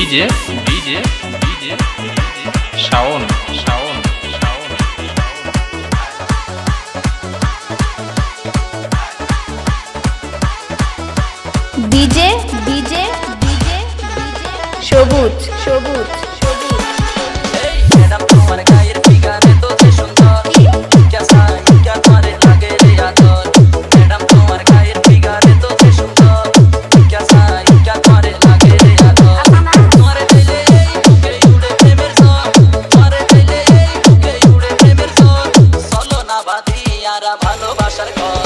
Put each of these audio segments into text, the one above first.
DJ DJ DJ Shaon Shaon Shaon DJ DJ DJ সবুজ সবুজ সবুজ এই ম্যাডাম তোমার গায়ের ফিগারে তো যে সুন্দর কেসা ইনকা তোমারে লাগে রে আদর ম্যাডাম তোমার গায়ের ফিগারে তো যে সুন্দর কেসা ইনকা তোমারে লাগে রে আদর তোমারে দিলে এই বুকে উড়ে প্রেমের ঝড় তোমারে দিলে এই বুকে উড়ে প্রেমের ঝড় চলো না বাঁধি আরা ভালোবাসার ঘর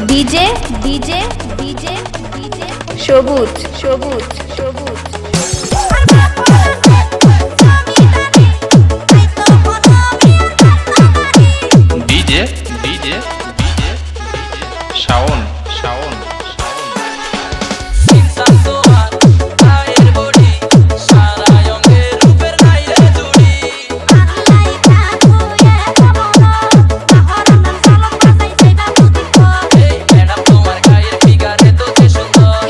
ডিজে ডিজে ডিজে ডিজে সবুজ সবুজ সবুজ DJ DJ DJ Shaon Shaon Shaon ইনসান তোমার গায়ের বডি সারা অঙ্গে রূপের নাইরে জুড়ি এই ম্যাডাম তোমার গায়ের ফিগারে তো যে সুন্দর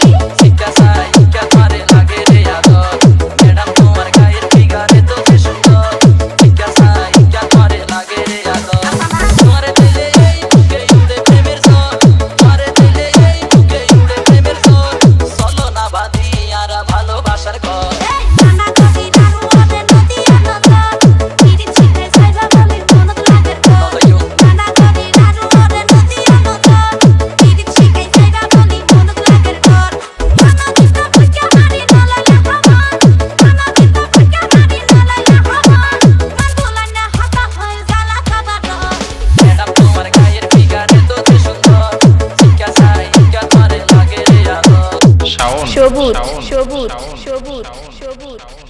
কেসা ইনকা তোমারে লাগে রে আদর ম্যাডাম তোমার গায়ের ফিগারে তো যে সুন্দর কেসা ইনকা তোমারে লাগে রে আদর তোমারে দিলে এই বুকে উড়ে প্রেমের ঝড় তোমারে দিলে এই বুকে উড়ে প্রেমের ঝড় চলো না বাঁধি আরা ভালোবাসার ঘর ম্যাডাম তোমার গায়ের ফিগারে তো যে সুন্দর কেসা ইনকা তোমারে লাগে রে আদর শাওন সবুজ শাওন, সবুজ শাওন, সবুজ শাওন, সবুজ শাওন।